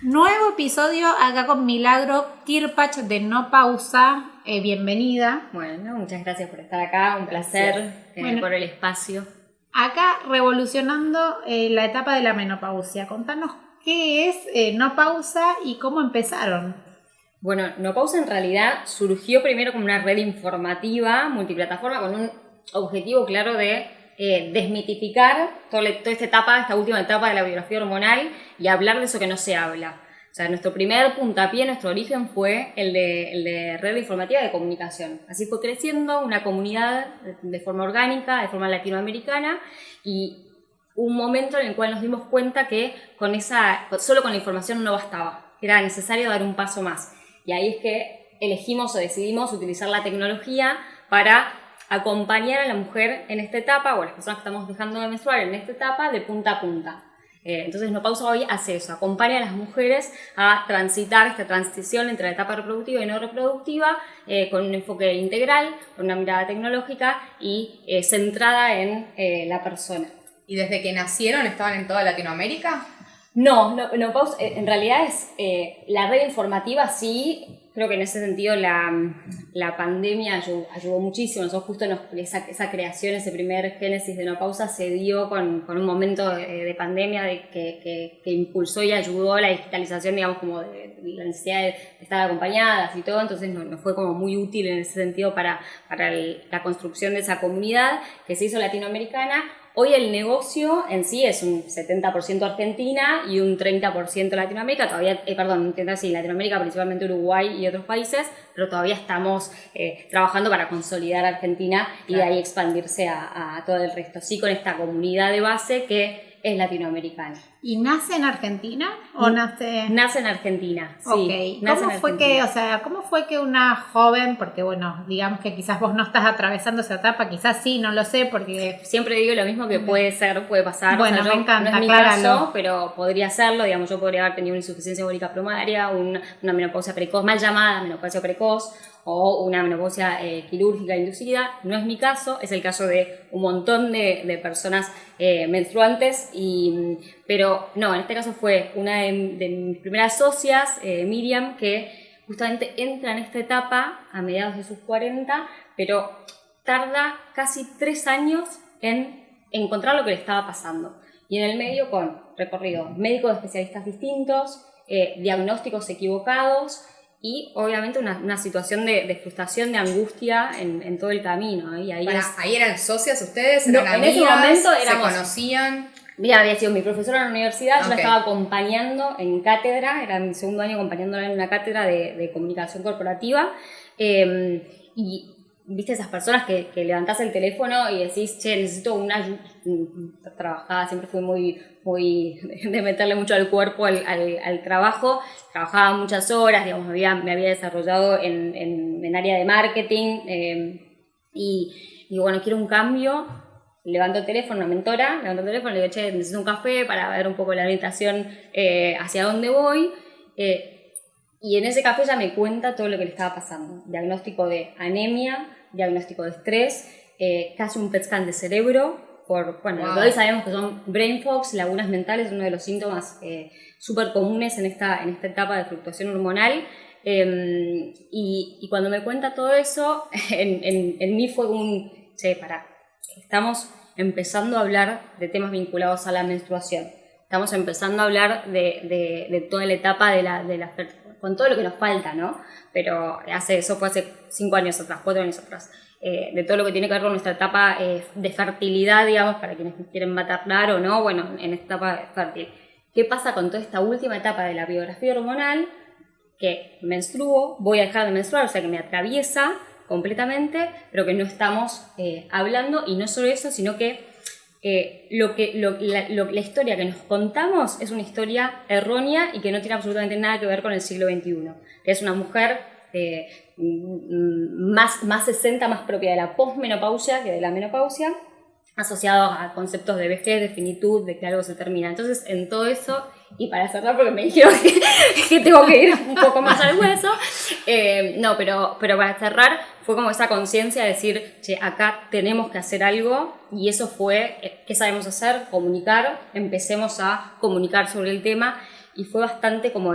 Nuevo episodio acá con Milagro Kirpach de No Pausa. Bienvenida. Bueno, muchas gracias por estar acá, un placer por el espacio. Acá revolucionando la etapa de la menopausia. Contanos qué es No Pausa y cómo empezaron. Bueno, No Pausa en realidad surgió primero como una red informativa, multiplataforma, con un objetivo claro de desmitificar toda esta última etapa de la biografía hormonal y hablar de eso que no se habla. O sea, nuestro primer puntapié, nuestro origen fue el de red informativa de comunicación. Así fue creciendo una comunidad de forma orgánica, de forma latinoamericana, y un momento en el cual nos dimos cuenta que solo con la información no bastaba, era necesario dar un paso más. Y ahí es que elegimos o decidimos utilizar la tecnología para acompañar a la mujer en esta etapa, o a las personas que estamos dejando de menstruar en esta etapa, de punta a punta. Entonces No Pausa hoy hace eso, acompaña a las mujeres a transitar esta transición entre la etapa reproductiva y no reproductiva, con un enfoque integral, con una mirada tecnológica y centrada en la persona. ¿Y desde que nacieron estaban en toda Latinoamérica? No Pausa, en realidad es la red informativa, sí. Creo que en ese sentido la pandemia ayudó muchísimo. Nosotros justo esa creación, ese primer génesis de No Pausa se dio con un momento de pandemia que impulsó y ayudó a la digitalización, digamos, como de la necesidad de estar acompañadas y todo. Entonces nos fue como muy útil en ese sentido para la construcción de esa comunidad que se hizo latinoamericana. Hoy el negocio en sí es un 70% Argentina y un 30% Latinoamérica, Latinoamérica, principalmente Uruguay y otros países, pero todavía estamos trabajando para consolidar Argentina y de ahí expandirse a todo el resto. Sí, con esta comunidad de base que es latinoamericana. ¿Y nace en Argentina o nace...? Nace en Argentina, sí. Okay. ¿Cómo fue que una joven, porque bueno, digamos que quizás vos no estás atravesando esa etapa, quizás sí, no lo sé, porque... Siempre digo lo mismo, que puede pasar. Bueno, me encanta, no es mi acláralo. caso, pero podría serlo, digamos, yo podría haber tenido una insuficiencia ovárica primaria, una menopausia precoz, mal llamada menopausia precoz, o una menopausia quirúrgica inducida. No es mi caso, es el caso de un montón de personas menstruantes, pero no, en este caso fue una de mis primeras socias, Miriam, que justamente entra en esta etapa a mediados de sus 40, pero tarda casi 3 años en encontrar lo que le estaba pasando. Y en el medio, con recorrido médico de especialistas distintos, diagnósticos equivocados, y obviamente una situación de frustración, de angustia en todo el camino. Y ahí ¿Eran socias ustedes? ¿Eran amigas? En ese momento éramos... ¿Se conocían? Mira, había sido mi profesora en la universidad, Okay. Yo la estaba acompañando en cátedra, era mi segundo año acompañándola en una cátedra de comunicación corporativa, y viste esas personas que levantás el teléfono y decís, che, necesito una ayuda. Trabajaba, siempre fui muy de meterle mucho al cuerpo al trabajo, trabajaba muchas horas, digamos, me había desarrollado en área de marketing, y bueno, quiero un cambio. Levanto el teléfono, una mentora, le digo, che, necesito un café para ver un poco la orientación hacia dónde voy. Y en ese café ella me cuenta todo lo que le estaba pasando. Diagnóstico de anemia, diagnóstico de estrés, casi un PET scan de cerebro. Lo que hoy sabemos que son brain fogs, lagunas mentales, uno de los síntomas súper comunes en esta etapa de fluctuación hormonal. Y cuando me cuenta todo eso, en mí fue estamos empezando a hablar de temas vinculados a la menstruación. Estamos empezando a hablar de toda la etapa con todo lo que nos falta, ¿no? Pero eso fue hace 5 años atrás, 4 años atrás. De todo lo que tiene que ver con nuestra etapa de fertilidad, digamos, para quienes quieren maternar o no, bueno, en esta etapa fértil. ¿Qué pasa con toda esta última etapa de la biografía hormonal? Que menstruo, voy a dejar de menstruar, o sea que me atraviesa completamente, pero que no estamos hablando, y no solo eso, sino que la historia que nos contamos es una historia errónea y que no tiene absolutamente nada que ver con el siglo XXI, que es una mujer más 60, más propia de la posmenopausia que de la menopausia, asociado a conceptos de vejez, de finitud, de que algo se termina. Entonces, en todo eso, y para cerrar, porque me dijeron que tengo que ir un poco más al hueso, pero para cerrar, fue como esa conciencia de decir, che, acá tenemos que hacer algo, y eso fue, ¿qué sabemos hacer? Comunicar, empecemos a comunicar sobre el tema, y fue bastante como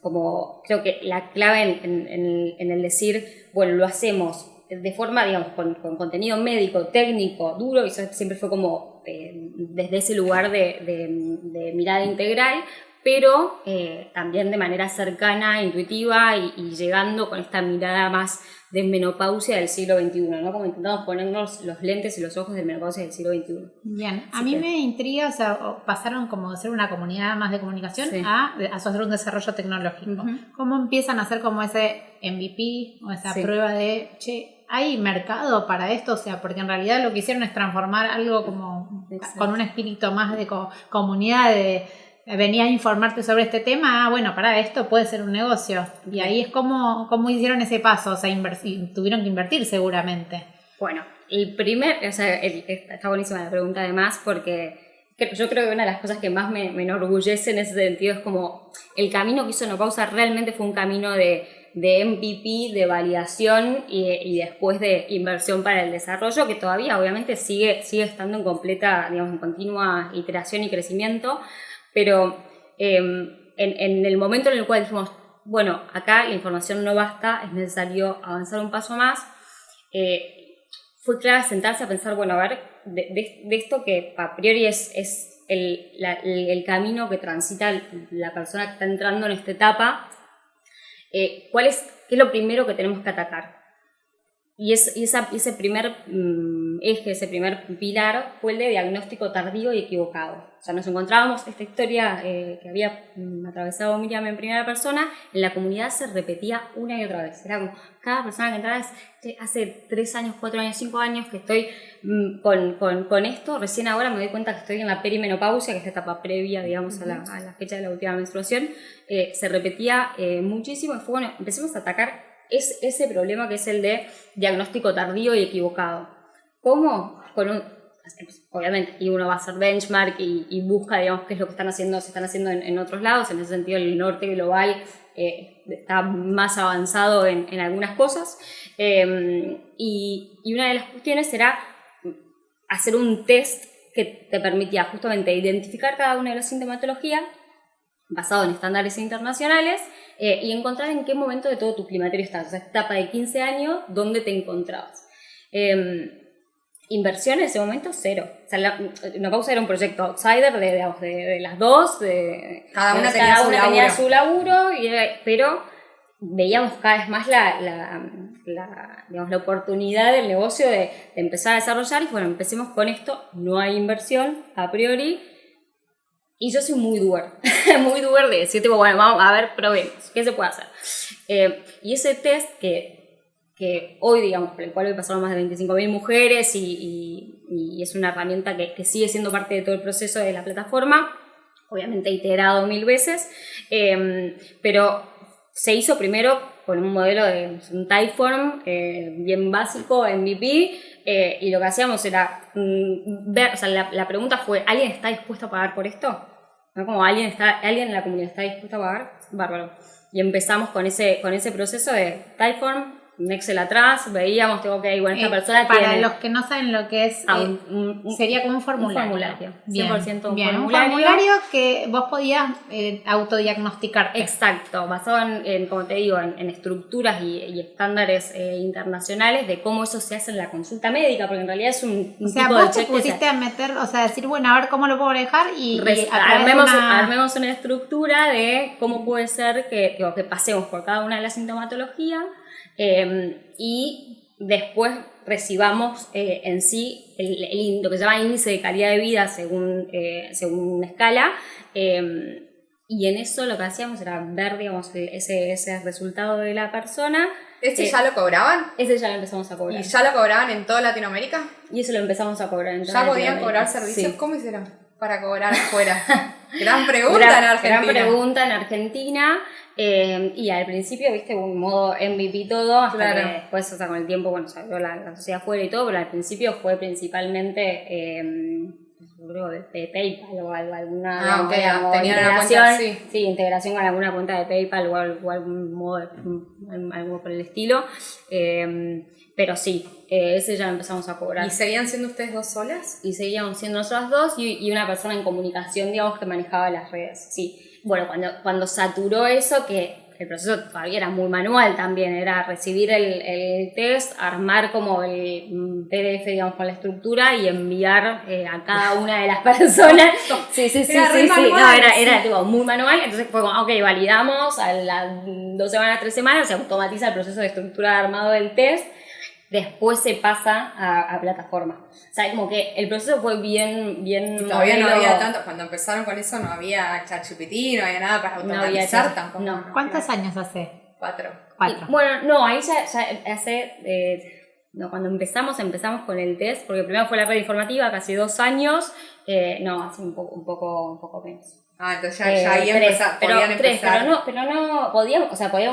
como creo que la clave en el decir, bueno, lo hacemos de forma, digamos, con contenido médico, técnico, duro, y eso siempre fue como desde ese lugar de mirada integral, pero también de manera cercana, intuitiva y llegando con esta mirada más de menopausia del siglo XXI, ¿no? Como intentamos ponernos los lentes y los ojos de menopausia del siglo XXI. Bien, a mí me intriga, o sea, pasaron como de ser una comunidad más de comunicación a hacer un desarrollo tecnológico. ¿Cómo empiezan a hacer como ese MVP o esa prueba de, che, ¿hay mercado para esto? O sea, porque en realidad lo que hicieron es transformar algo como con un espíritu más de comunidad, de venía a informarte sobre este tema, bueno, para esto puede ser un negocio. Y ahí es como hicieron ese paso, o sea, tuvieron que invertir seguramente. Bueno, está buenísima la pregunta además, porque yo creo que una de las cosas que más me enorgullece en ese sentido es como el camino que hizo Menopausa realmente fue un camino de MVP, de validación y después de inversión para el desarrollo, que todavía obviamente sigue estando en completa, digamos, en continua iteración y crecimiento, pero en el momento en el cual dijimos, bueno, acá la información no basta, es necesario avanzar un paso más, fue clave sentarse a pensar, bueno, a ver, de esto que a priori es el camino que transita la persona que está entrando en esta etapa, ¿qué es lo primero que tenemos que atacar? Y ese primer eje, ese primer pilar fue el de diagnóstico tardío y equivocado. O sea, nos encontrábamos esta historia que había atravesado Miriam en primera persona, en la comunidad se repetía una y otra vez. Era como, cada persona que entraba hace 3 años, 4 años, 5 años que estoy con esto, recién ahora me doy cuenta que estoy en la perimenopausia, que es esta etapa previa, digamos, a la fecha de la última menstruación. Se repetía muchísimo y fue, bueno, empecemos a atacar ese problema que es el de diagnóstico tardío y equivocado. ¿Cómo? Obviamente, y uno va a hacer benchmark y busca, digamos, qué es lo que se están haciendo en otros lados. En ese sentido, el norte global está más avanzado en algunas cosas. Y una de las cuestiones era hacer un test que te permitía justamente identificar cada una de las sintomatologías basado en estándares internacionales y encontrar en qué momento de todo tu climaterio estás. O sea, etapa de 15 años, ¿dónde te encontrabas? Inversión en ese momento, 0. O sea, Menopausa era un proyecto outsider de las dos. Cada una tenía su laburo, pero veíamos cada vez más la oportunidad del negocio de empezar a desarrollar. Y bueno, empecemos con esto. No hay inversión a priori. Y yo soy muy doer, muy doer de decir, tipo, bueno, vamos a ver, probemos, ¿qué se puede hacer? Y ese test que hoy, digamos, por el cual hoy pasaron más de 25.000 mujeres y es una herramienta que sigue siendo parte de todo el proceso de la plataforma, obviamente iterado 1000 veces, pero se hizo primero con un modelo de un Typeform bien básico, MVP, y lo que hacíamos era ver, o sea, la pregunta fue, ¿alguien está dispuesto a pagar por esto? ¿No? Como alguien en la comunidad está dispuesto a pagar, bárbaro. Y empezamos con ese proceso de Typeform, un Excel atrás, veíamos, bueno, esta persona para tiene... los que no saben lo que es, sería como un formulario. Un formulario, 100% bien, un formulario que vos podías autodiagnosticarte. Exacto, basado en como te digo, en estructuras y estándares internacionales de cómo eso se hace en la consulta médica, porque en realidad es un o sea, tipo vos de te check pusiste a meter, o sea, decir, bueno, a ver cómo lo puedo manejar y armemos una estructura de cómo puede ser que pasemos por cada una de las sintomatologías y después recibamos en sí lo que se llama índice de calidad de vida según una escala, y en eso lo que hacíamos era ver, digamos, ese resultado de la persona. ¿Ese ya lo cobraban? Ese ya lo empezamos a cobrar. ¿Y ya lo cobraban en toda Latinoamérica? Y eso lo empezamos a cobrar en toda ¿Ya Latinoamérica. podían cobrar servicios? Sí. ¿Cómo hicieron para cobrar afuera? Gran pregunta en Argentina. Gran pregunta en Argentina. Y al principio, viste, un modo MVP todo, hasta claro. que después, o sea, con el tiempo, bueno, salió la sociedad afuera y todo, pero al principio fue principalmente creo de PayPal o alguna tenían una integración, cuenta, sí, integración con alguna cuenta de PayPal o algún modo, algo por el estilo. Pero sí, ese ya lo empezamos a cobrar. ¿Y seguían siendo ustedes dos solas? Y seguíamos siendo nosotras dos y una persona en comunicación, digamos, que manejaba las redes, sí. Bueno, cuando saturó eso, que el proceso todavía era muy manual también, era recibir el test, armar como el PDF, digamos, con la estructura y enviar a cada una de las personas. Sí. No, era tipo, muy manual, entonces fue como, ok, validamos, a las 2 semanas, 3 semanas, se automatiza el proceso de estructura de armado del test. Después se pasa a plataforma. O sea, como que el proceso fue bien y todavía no había tanto, cuando empezaron con eso no había ChatGPT, no había nada para automatizar tampoco. No. ¿Cuántos años hace? 4. Bueno, no, ahí ya hace... cuando empezamos con el test, porque primero fue la red informativa, casi 2 años, hace un poco menos. Entonces ya ahí podían empezar. Pero no podíamos,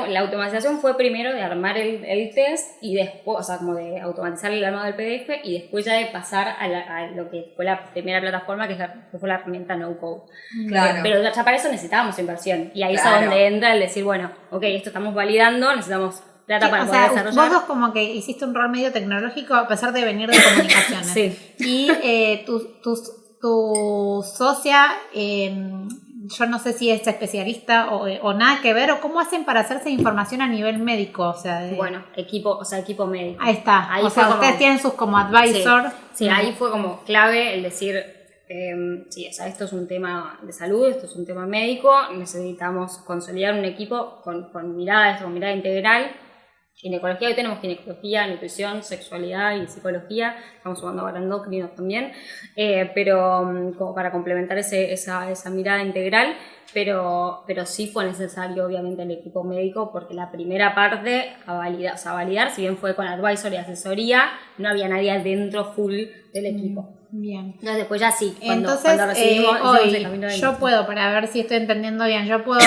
la automatización fue primero de armar el test y después, o sea, como de automatizar el armado del PDF y después ya de pasar a lo que fue la primera plataforma, que fue la herramienta No Code. Claro. Pero ya para eso necesitábamos inversión y ahí es donde entra el decir, bueno, ok, esto estamos validando, necesitamos plata para poder desarrollar. Vos dos como que hiciste un rol medio tecnológico a pesar de venir de comunicaciones. Sí. Y tu socia, yo no sé si es especialista o nada que ver, o cómo hacen para hacerse información a nivel médico, Bueno, equipo médico. Ahí está, ahí ustedes tienen sus como advisor. Sí, ahí fue como clave el decir, esto es un tema de salud, esto es un tema médico, necesitamos consolidar un equipo con mirada integral. Ginecología, hoy tenemos ginecología, nutrición, sexualidad y psicología, estamos sumando ahora endocrinos también, pero como para complementar esa mirada integral, pero sí fue necesario obviamente el equipo médico porque la primera parte a validar, si bien fue con advisor y asesoría, no había nadie adentro full del equipo. Bien. Entonces después ya sí, cuando recibimos hoy yo puedo, para ver si estoy entendiendo bien, yo puedo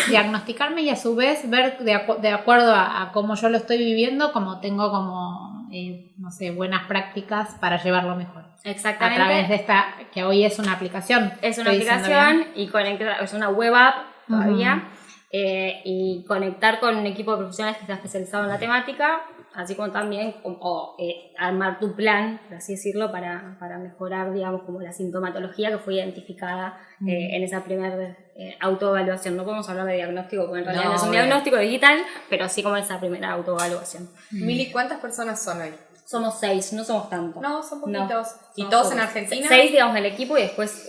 diagnosticarme y a su vez ver de acuerdo a cómo yo lo estoy viviendo, como tengo como, no sé, buenas prácticas para llevarlo mejor. Exactamente. A través de esta, que hoy es una aplicación. Es una aplicación y es una web app todavía. Y conectar con un equipo de profesionales que está especializado en la temática, así como también armar tu plan, por así decirlo, para mejorar, digamos, como la sintomatología que fue identificada en esa primera autoevaluación. No podemos hablar de diagnóstico, porque en realidad no es un diagnóstico digital, pero sí como esa primera autoevaluación. Mili, ¿cuántas personas son hoy? Somos 6, no somos tantos. No, son poquitos. No, ¿Y todos en Argentina? 6, digamos, en el equipo y después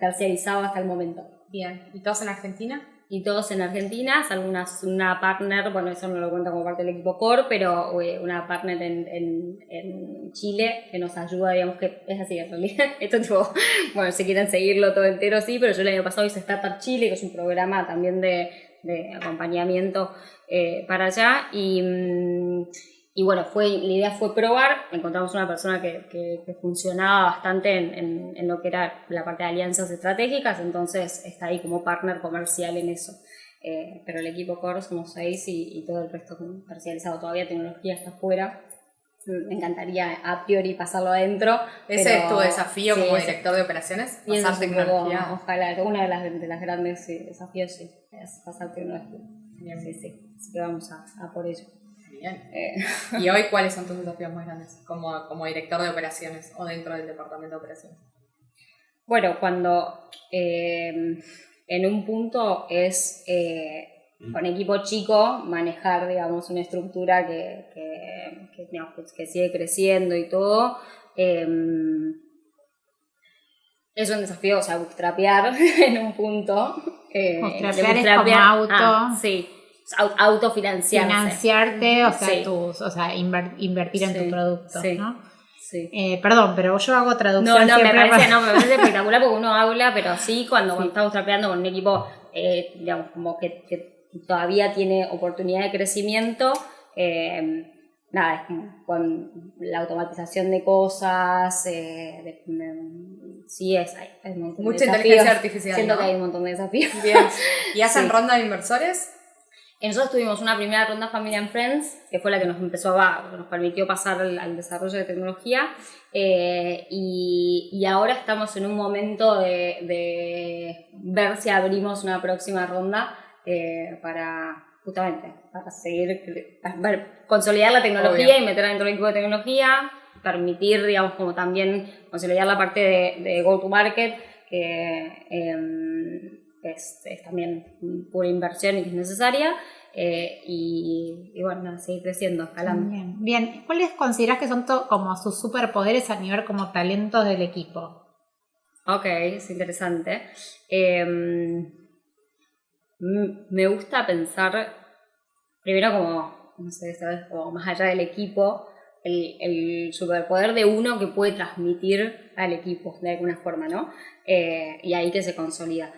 terciarizado hasta el momento. Bien. ¿Y todos en Argentina? Y todos en Argentina, salvo una partner, bueno, eso no lo cuenta como parte del equipo core, pero una partner en Chile que nos ayuda, digamos, que es así en realidad. Esto tipo, bueno, si quieren seguirlo todo entero, sí, pero yo el año pasado hice Startup Chile, que es un programa también de acompañamiento para allá, y bueno, la idea fue probar, encontramos una persona que funcionaba bastante en lo que era la parte de alianzas estratégicas, entonces está ahí como partner comercial en eso. Pero el equipo core somos 6 y todo el resto parcializado. Todavía tecnología está afuera. Me encantaría a priori pasarlo adentro. ¿Ese es tu desafío como director de operaciones? Pasar tecnología. Ojalá, una de las grandes desafíos sí, es pasar tecnología. Bien. Sí. Así que vamos a por ello. Bien. ¿Y hoy cuáles son tus desafíos más grandes como director de operaciones o dentro del departamento de operaciones? Bueno, cuando en un punto es con equipo chico manejar, digamos, una estructura que sigue creciendo y todo. Es un desafío, bootstrapear en un punto. Bootstrapear es como auto. Sí. Autofinanciarse. Financiarte, invertir en tu producto, ¿no? Sí. Perdón, pero yo hago traducción. No, me parece espectacular porque uno habla, pero sí, cuando estamos trapeando con un equipo, digamos, como que todavía tiene oportunidad de crecimiento, nada, es como con la automatización de cosas, sí, hay un montón mucha de inteligencia artificial. Siento que hay un montón de desafíos. Bien. ¿Y hacen ronda de inversores? Nosotros tuvimos una primera ronda Family and Friends, que fue la que nos nos permitió pasar al desarrollo de tecnología, y ahora estamos en un momento de ver si abrimos una próxima ronda para seguir, para consolidar la tecnología. Obvio. Y meter dentro del equipo de tecnología, permitir, digamos, como también consolidar la parte de go-to-market, que es también pura inversión y que es necesaria, y bueno, seguir creciendo, escalando. Bien. ¿Cuáles considerás que son como sus superpoderes a nivel como talentos del equipo? Ok, es interesante. Me gusta pensar, primero como, no sé, ¿sabes? Como más allá del equipo, el superpoder de uno que puede transmitir al equipo de alguna forma, ¿no? Y ahí que se consolida.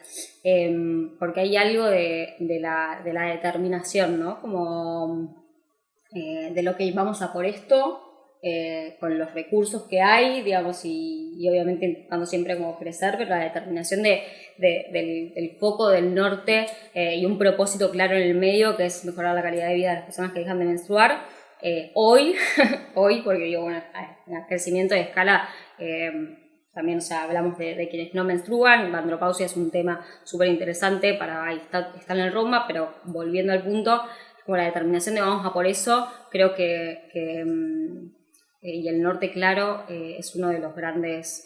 Porque hay algo de la determinación, ¿no? Como de lo que vamos a por esto, con los recursos que hay, digamos, y obviamente intentando siempre como crecer, pero la determinación del foco del norte, y un propósito claro en el medio, que es mejorar la calidad de vida de las personas que dejan de menstruar. Hoy, porque digo, bueno, en el crecimiento de escala, también, o sea, hablamos de quienes no menstruan. La andropausia es un tema súper interesante ahí está en el roadmap, pero volviendo al punto, como la determinación de vamos a por eso, creo que y el norte claro es uno de los grandes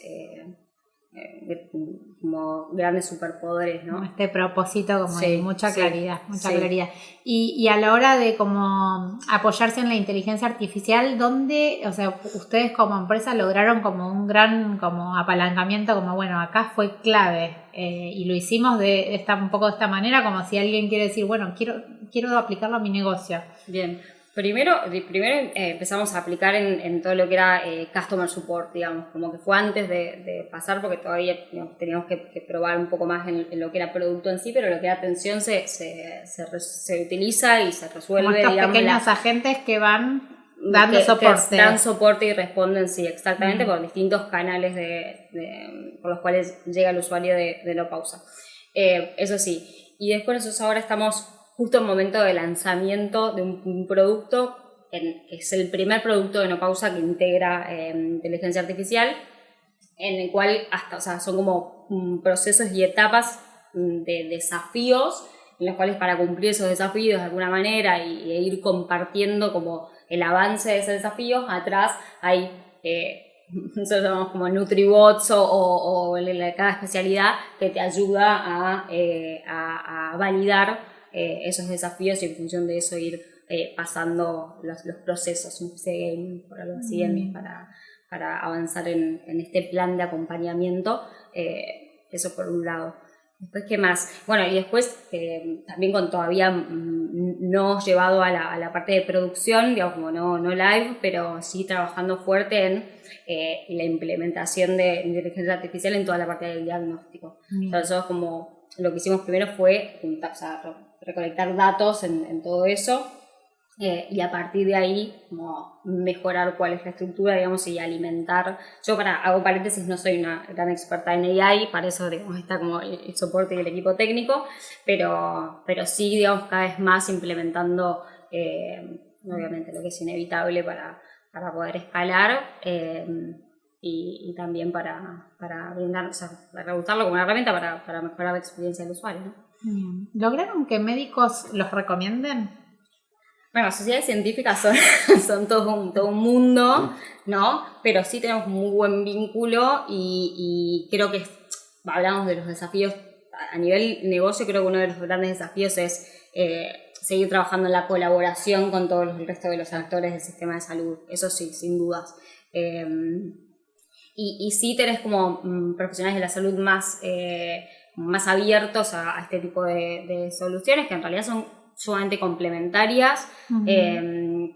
como grandes superpoderes, ¿no? Este propósito como de mucha claridad, sí. claridad. Y a la hora de como apoyarse en la inteligencia artificial, ¿dónde, o sea, ustedes como empresa lograron como un gran como apalancamiento, como bueno, acá fue clave, y lo hicimos un poco de esta manera, como si alguien quiere decir, bueno, quiero aplicarlo a mi negocio? Bien. Primero empezamos a aplicar en todo lo que era customer support, digamos, como que fue antes de pasar, porque todavía, digamos, teníamos que probar un poco más en lo que era producto en sí, pero lo que era atención se utiliza y se resuelve. Como estos, digamos, pequeños agentes que van dando soporte. Que dan soporte y responden, sí, exactamente, por distintos canales por los cuales llega el usuario de No Pausa. Eso sí. Y después nosotros ahora estamos justo en momento de lanzamiento de un producto que es el primer producto de No Pausa que integra inteligencia artificial, en el cual son como procesos y etapas de desafíos, en los cuales para cumplir esos desafíos de alguna manera e ir compartiendo como el avance de esos desafíos, atrás hay nosotros llamamos como NutriBots o cada especialidad que te ayuda a validar esos desafíos y en función de eso ir pasando los procesos, un game, por algo así, para avanzar en este plan de acompañamiento. Eso por un lado. Después, ¿qué más? Bueno, y después también con todavía no llevado a la parte de producción, digamos, como no live, pero sí trabajando fuerte en la implementación de inteligencia artificial en toda la parte del diagnóstico. Entonces, como lo que hicimos primero fue recolectar datos en todo eso, y a partir de ahí como mejorar cuál es la estructura, digamos, y alimentar. Yo hago paréntesis, no soy una gran experta en AI, para eso, digamos, está como el soporte y el equipo técnico, pero sí, digamos, cada vez más implementando obviamente lo que es inevitable para poder escalar, y también para brindar, o sea, para usarlo como una herramienta para mejorar la experiencia del usuario, ¿no? ¿Lograron que médicos los recomienden? Bueno, las sociedades científicas son todo un mundo, ¿no? Pero sí tenemos muy buen vínculo y creo que hablamos de los desafíos a nivel negocio. Creo que uno de los grandes desafíos es seguir trabajando en la colaboración con todos el resto de los actores del sistema de salud. Eso sí, sin dudas. Y sí tenés como profesionales de la salud más abiertos a este tipo de soluciones, que en realidad son sumamente complementarias, que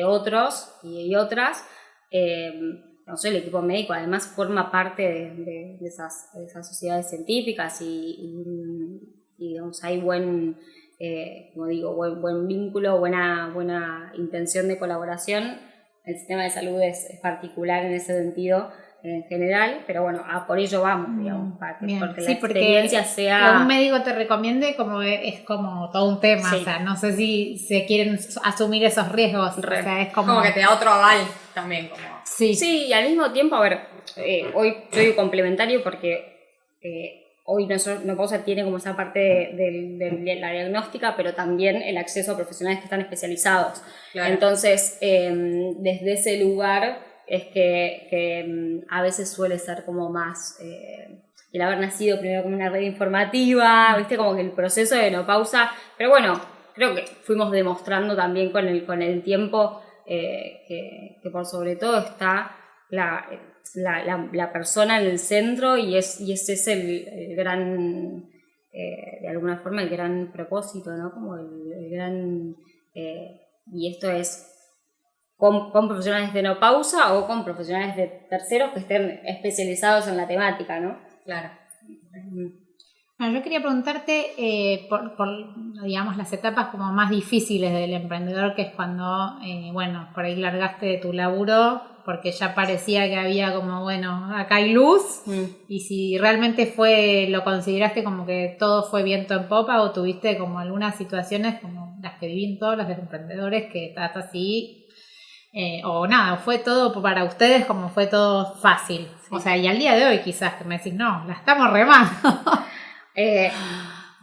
otros y otras. No sé, el equipo médico además forma parte de esas sociedades científicas y digamos, hay buen vínculo, buena intención de colaboración. El sistema de salud es particular en ese sentido, en general, pero bueno, por ello vamos, digamos, para que, porque la porque experiencia sea... que un médico te recomiende como es como todo un tema, o sea, no sé si se quieren asumir esos riesgos, o sea, es como que te da otro aval también, como... Sí, y al mismo tiempo, a ver, hoy yo digo complementario porque hoy Menopausa tiene como esa parte de la diagnóstica, pero también el acceso a profesionales que están especializados. Claro. Entonces, desde ese lugar es que a veces suele ser como más el haber nacido primero como una red informativa, ¿viste? Como que el proceso de menopausa, pero bueno, creo que fuimos demostrando también con el tiempo que por sobre todo está la persona en el centro y ese es el gran, de alguna forma, el gran propósito, ¿no? Como el gran... y esto es con profesionales de menopausa o con profesionales de terceros que estén especializados en la temática, ¿no? Claro. Bueno, yo quería preguntarte por, digamos, las etapas como más difíciles del emprendedor, que es cuando, por ahí largaste de tu laburo porque ya parecía que había como, bueno, acá hay luz, y si realmente lo consideraste como que todo fue viento en popa o tuviste como algunas situaciones como las que viven todos los emprendedores que estás así, o nada, fue todo para ustedes como fue todo fácil. Sí. O sea, y al día de hoy quizás que me decís, no, la estamos remando.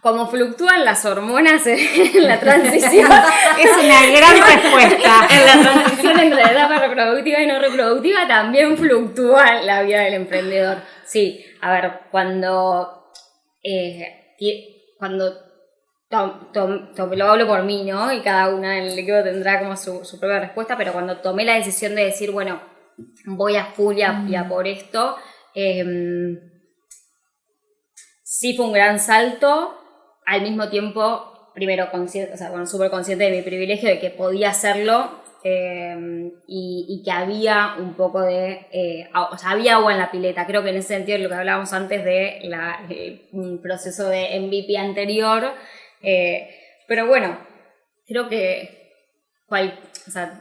Como fluctúan las hormonas en la transición. Es una gran respuesta. En la transición entre la etapa reproductiva y no reproductiva también fluctúa la vida del emprendedor. Sí, a ver, cuando lo hablo por mí, ¿no? Y cada una del equipo tendrá como su propia respuesta, pero cuando tomé la decisión de decir, bueno, voy a full y a por esto, sí fue un gran salto. Al mismo tiempo, primero súper consciente de mi privilegio de que podía hacerlo, y que había un poco de... había agua en la pileta. Creo que en ese sentido, lo que hablábamos antes de un proceso de MVP anterior. Pero bueno, creo que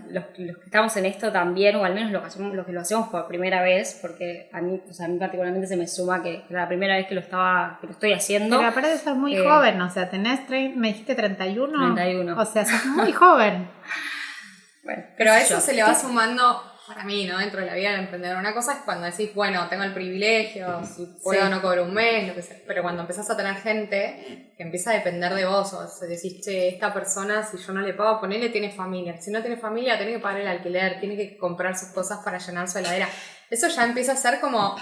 los que estamos en esto también, o al menos los que lo hacemos por primera vez, porque a mí particularmente se me suma que era la primera vez que lo estoy haciendo. Pero aparte de ser muy joven, o sea, me dijiste 31. 31. O sea, sos muy joven. Bueno, pero a eso se le va sumando, para mí, ¿no? Dentro de la vida del emprendedor. Una cosa es cuando decís, bueno, tengo el privilegio, si puedo no cobro un mes, lo que sea. Pero cuando empezás a tener gente que empieza a depender de vos, o sea, decís, che, esta persona, si yo no le pago, ponele, tiene familia. Si no tiene familia, tiene que pagar el alquiler, tiene que comprar sus cosas para llenar su heladera. Eso ya empieza a ser como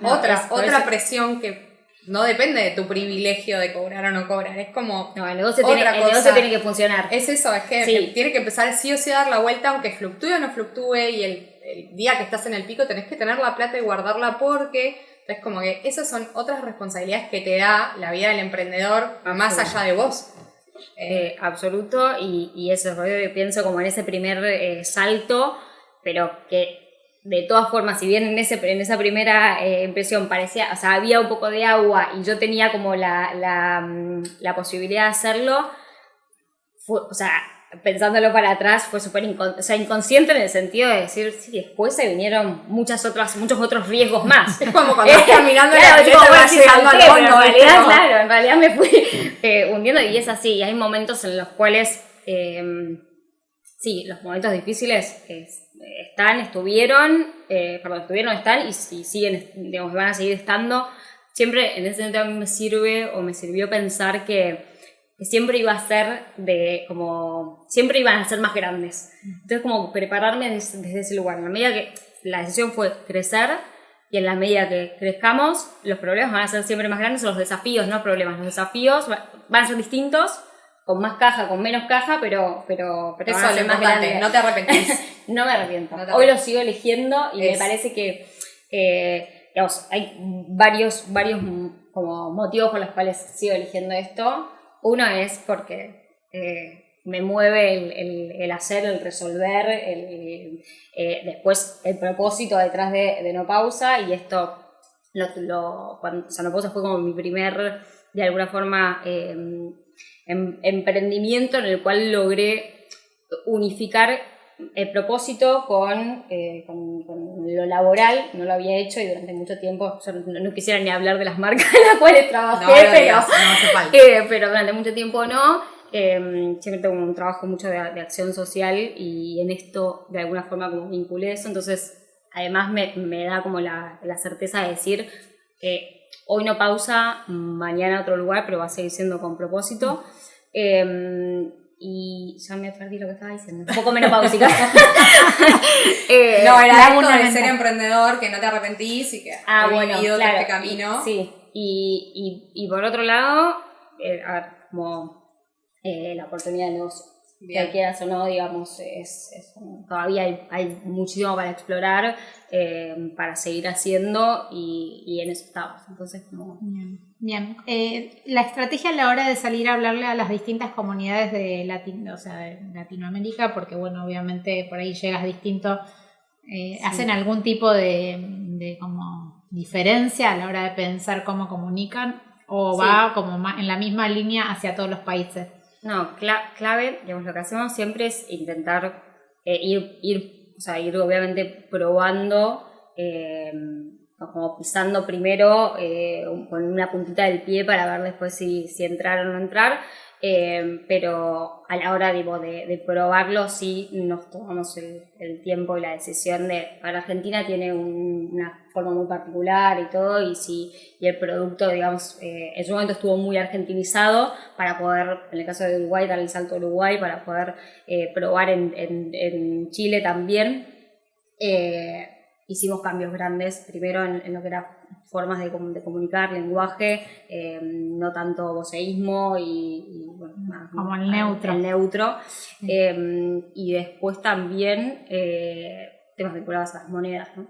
otra presión que no depende de tu privilegio de cobrar o no cobrar, es como el negocio tiene que funcionar. Es eso, es que tiene que empezar sí o sí a dar la vuelta, aunque fluctúe o no fluctúe, y el día que estás en el pico tenés que tener la plata y guardarla, porque es como que esas son otras responsabilidades que te da la vida del emprendedor más allá de vos. Absoluto, y eso es lo que yo pienso como en ese primer salto, pero que de todas formas, si bien en esa primera impresión parecía, o sea, había un poco de agua y yo tenía como la posibilidad de hacerlo, pensándolo para atrás, fue súper inconsciente en el sentido de decir, sí, después se vinieron muchos otros riesgos más. Es como cuando estás caminando en la pileta vas llegando al fondo. En realidad me fui hundiendo, y es así, y hay momentos en los cuales, los momentos difíciles están y siguen, digamos, van a seguir estando. Siempre en ese sentido a mí me sirvió pensar que siempre iba a ser siempre iban a ser más grandes. Entonces como prepararme desde ese lugar. En la medida que la decisión fue crecer, y en la medida que crezcamos, los problemas van a ser siempre más grandes, o los desafíos, no problemas, los desafíos van a ser distintos, con más caja, con menos caja, pero eso van a ser más grandes. No te arrepentís. No me arrepiento. Hoy lo sigo eligiendo y me parece que digamos, hay varios como motivos por los cuales sigo eligiendo esto. Uno es porque me mueve el hacer, el resolver, después el propósito detrás de Menopausa, y esto cuando Menopausa fue como mi primer, de alguna forma, emprendimiento en el cual logré unificar el propósito con lo laboral no lo había hecho y durante mucho tiempo yo no quisiera ni hablar de las marcas en las cuales trabajé, pero durante mucho tiempo no. Siempre tengo un trabajo mucho de acción social y en esto de alguna forma como vinculé eso, entonces además me da como la certeza de decir que hoy no pausa, mañana otro lugar, pero va a seguir siendo con propósito. Y ya me perdí lo que estaba diciendo, un poco menopáusica. No, era esto de ser emprendedor, que no te arrepentís y que has vivido todo este camino. Sí, y por otro lado, como la oportunidad de negocio. Que quieras o no, digamos, todavía hay muchísimo para explorar, para seguir haciendo y en eso estamos. Entonces, como... Bien. La estrategia a la hora de salir a hablarle a las distintas comunidades de Latinoamérica, porque bueno, obviamente por ahí llegas distinto, ¿hacen algún tipo de como diferencia a la hora de pensar cómo comunican? ¿O va como más en la misma línea hacia todos los países? No, clave, digamos, lo que hacemos siempre es intentar ir obviamente probando, como pisando primero con una puntita del pie para ver después si entrar o no entrar, pero a la hora de probarlo sí nos tomamos el tiempo y la decisión de, para Argentina tiene una forma muy particular y todo, y el producto, digamos, en su momento estuvo muy argentinizado para poder, en el caso de Uruguay, dar el salto a Uruguay, para poder probar en Chile también. Hicimos cambios grandes, primero en lo que era formas de comunicar, lenguaje, no tanto voceísmo y bueno, más, como el neutro. El neutro. Y después también temas vinculados a las monedas, ¿no?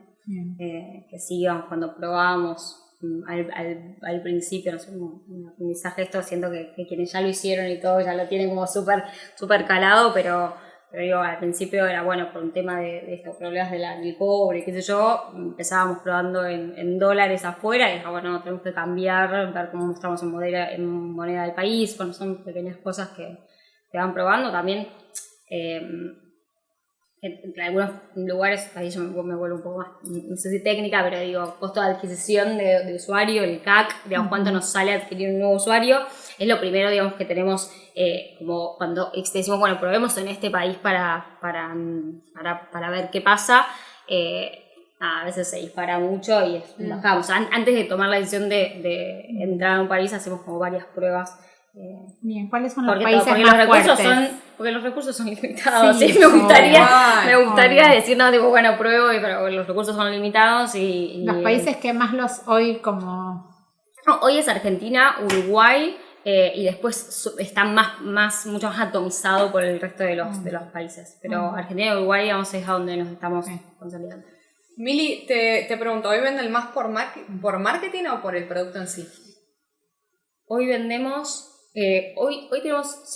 Que sigamos cuando probábamos al principio, no sé, un aprendizaje esto, siento que quienes ya lo hicieron y todo ya lo tienen como súper calado, pero digo, al principio era bueno por un tema de estos problemas del cobre, qué sé yo, empezábamos probando en dólares afuera y bueno, tenemos que cambiar, ver cómo mostramos en moneda del país. Bueno, son pequeñas cosas que van probando también. En algunos lugares, ahí yo me vuelvo un poco más, no sé si técnica, pero digo, costo de adquisición de usuario, el CAC, digamos, cuánto nos sale adquirir un nuevo usuario, es lo primero, digamos, que tenemos, como cuando decimos, bueno, probemos en este país para ver qué pasa, a veces se dispara mucho y bajamos. Antes de tomar la decisión de entrar a un país, hacemos como varias pruebas. Bien, ¿cuáles son los países más fuertes? Porque los recursos son limitados, ¿sí? Me gustaría decir, no, digo, bueno, pruebo, pero los recursos son limitados y los países que más los hoy como... No, hoy es Argentina, Uruguay, y después está mucho más atomizado por el resto de los países, pero Argentina y Uruguay, digamos, es a donde nos estamos consolidando. Mili, te pregunto, ¿hoy venden más por marketing o por el producto en sí? Hoy vendemos... hoy tenemos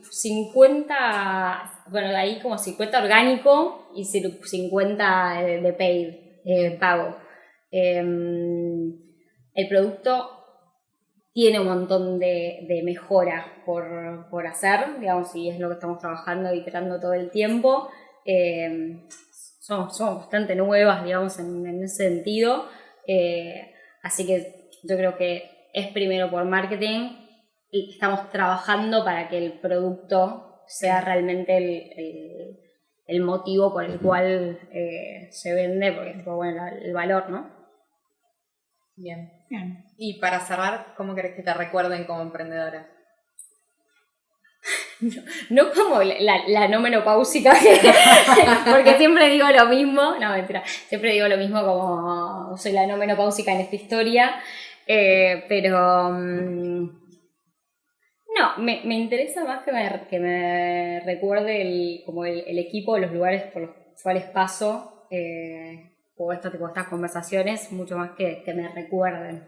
50, bueno, ahí como 50 orgánico y 50 de paid, pago. El producto tiene un montón de mejora por hacer, digamos, y es lo que estamos trabajando y iterando todo el tiempo. Somos bastante nuevas, digamos, en ese sentido. Así que yo creo que es primero por marketing. Y estamos trabajando para que el producto sea realmente el motivo por el cual se vende, porque es bueno, el valor, ¿no? Bien. Y para cerrar, ¿cómo querés que te recuerden como emprendedora? No como la no menopáusica, porque siempre digo lo mismo, no, mentira, siempre digo lo mismo como soy la no menopáusica en esta historia, pero... No, me interesa más que me recuerde el equipo, los lugares por los cuales paso, o estas conversaciones, mucho más que me recuerden.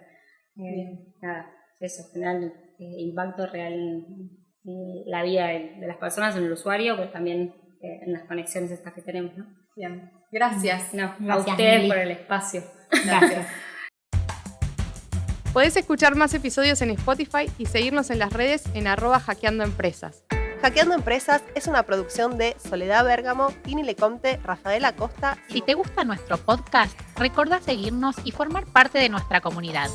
Nada, eso, generar impacto real en la vida de las personas, en el usuario, pero también en las conexiones estas que tenemos, ¿no? Bien, gracias. Gracias a ustedes, Mili, por el espacio. Gracias. Podés escuchar más episodios en Spotify y seguirnos en las redes en @hackeandoempresas. Hackeando Empresas es una producción de Soledad Bérgamo, Tini Lecomte, Rafael Acosta. Si te gusta nuestro podcast, recordá seguirnos y formar parte de nuestra comunidad.